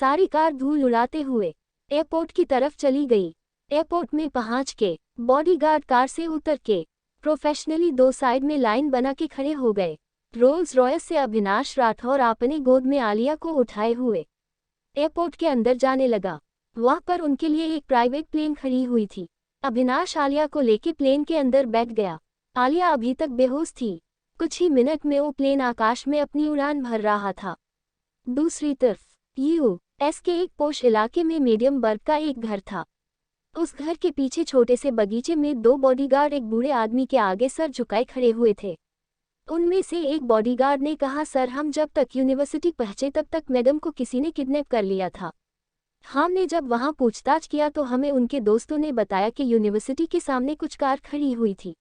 सारी कार धूल उड़ाते हुए एयरपोर्ट की तरफ चली गई। एयरपोर्ट में पहुंच के बॉडीगार्ड कार से उतर के प्रोफेशनली दो साइड में लाइन बना के खड़े हो गए। रोल्स रॉयस से अविनाश राठौर अपने गोद में आलिया को उठाए हुए एयरपोर्ट के अंदर जाने लगा। वहां पर उनके लिए एक प्राइवेट प्लेन खड़ी हुई थी। अविनाश आलिया को लेके प्लेन के अंदर बैठ गया। आलिया अभी तक बेहोश थी। कुछ ही मिनट में वो प्लेन आकाश में अपनी उड़ान भर रहा था। दूसरी तरफ यूएस के एक पोश इलाके में मीडियम वर्ग का एक घर था। उस घर के पीछे छोटे से बगीचे में दो बॉडीगार्ड एक बूढ़े आदमी के आगे सर झुकाए खड़े हुए थे। उनमें से एक बॉडीगार्ड ने कहा, सर हम जब तक यूनिवर्सिटी पहुंचे तब तक मैडम को किसी ने किडनैप कर लिया था। हमने जब वहां पूछताछ किया तो हमें उनके दोस्तों ने बताया कि यूनिवर्सिटी के सामने कुछ कार खड़ी हुई थी।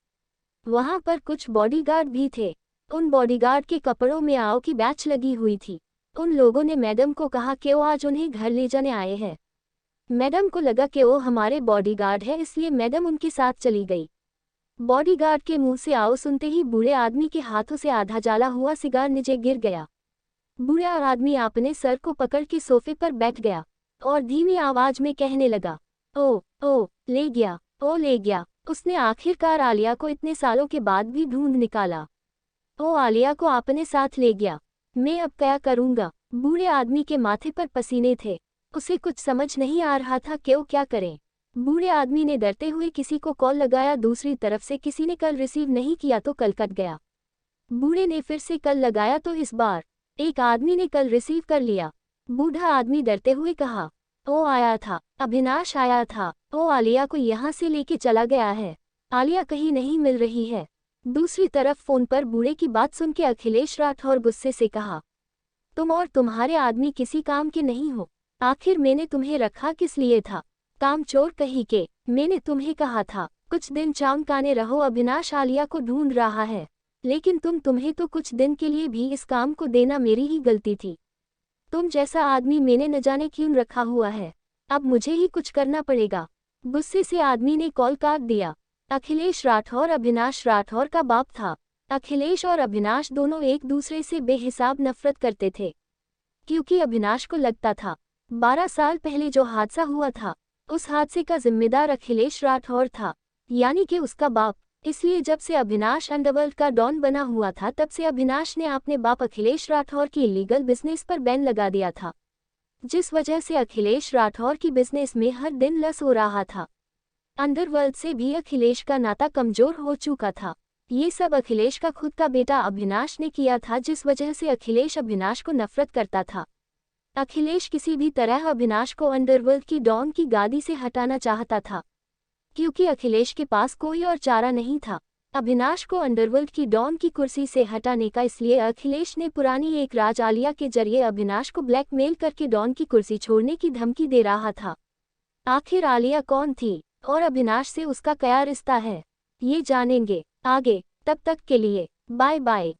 वहां पर कुछ बॉडीगार्ड भी थे। उन बॉडीगार्ड के कपड़ों में आओ की बैच लगी हुई थी। उन लोगों ने मैडम को कहा कि वो आज उन्हें घर ले जाने आए हैं। मैडम को लगा कि वो हमारे बॉडीगार्ड है, इसलिए मैडम उनके साथ चली गई। बॉडीगार्ड के मुंह से आओ सुनते ही बूढ़े आदमी के हाथों से आधा जला हुआ सिगार नीचे गिर गया। बूढ़ा आदमी अपने सर को पकड़ के सोफे पर बैठ गया और धीमी आवाज में कहने लगा, ओ ले गया, ओ ले गया। उसने आखिरकार आलिया को इतने सालों के बाद भी ढूंढ निकाला। ओ आलिया को अपने साथ ले गया। मैं अब क्या करूंगा? बूढ़े आदमी के माथे पर पसीने थे। उसे कुछ समझ नहीं आ रहा था कि वो क्या करे। बूढ़े आदमी ने डरते हुए किसी को कॉल लगाया। दूसरी तरफ से किसी ने कल रिसीव नहीं किया तो कल कट गया। बूढ़े ने फिर से कल लगाया तो इस बार एक आदमी ने कल रिसीव कर लिया। बूढ़ा आदमी डरते हुए कहा, ओ आया था, अविनाश आया था। ओ आलिया को यहाँ से लेके चला गया है। आलिया कहीं नहीं मिल रही है। दूसरी तरफ फोन पर बूढ़े की बात सुन के अखिलेश राठौर गुस्से से कहा, तुम और तुम्हारे आदमी किसी काम के नहीं हो। आखिर मैंने तुम्हें रखा किस लिए था? काम चोर कहीं के। मैंने तुम्हें कहा था कुछ दिन चौंकाने रहो, अविनाश आलिया को ढूंढ रहा है। लेकिन तुम्हें तो कुछ दिन के लिए भी इस काम को देना मेरी ही गलती थी। तुम जैसा आदमी मैंने न जाने क्यों रखा हुआ है। अब मुझे ही कुछ करना पड़ेगा। गुस्से से आदमी ने कॉल काट दिया। अखिलेश राठौर अविनाश राठौर का बाप था। अखिलेश और अविनाश दोनों एक दूसरे से बेहिसाब नफरत करते थे, क्योंकि अविनाश को लगता था 12 साल पहले जो हादसा हुआ था उस हादसे का जिम्मेदार अखिलेश राठौर था, यानी कि उसका बाप। इसलिए जब से अविनाश अंडरवर्ल्ड का डॉन बना हुआ था तब से अविनाश ने अपने बाप अखिलेश राठौर की इलीगल बिजनेस पर बैन लगा दिया था, जिस वजह से अखिलेश राठौर की बिजनेस में हर दिन लॉस हो रहा था। अंडरवर्ल्ड से भी अखिलेश का नाता कमजोर हो चुका था। ये सब अखिलेश का खुद का बेटा अविनाश ने किया था, जिस वजह से अखिलेश अविनाश को नफरत करता था। अखिलेश किसी भी तरह अविनाश को अंडरवर्ल्ड की डॉन की गादी से हटाना चाहता था, क्योंकि अखिलेश के पास कोई और चारा नहीं था अविनाश को अंडरवर्ल्ड की डॉन की कुर्सी से हटाने का। इसलिए अखिलेश ने पुरानी एक राज आलिया के जरिए अविनाश को ब्लैकमेल करके डॉन की कुर्सी छोड़ने की धमकी दे रहा था। आखिर आलिया कौन थी और अविनाश से उसका क्या रिश्ता है, ये जानेंगे आगे। तब तक के लिए बाय बाय।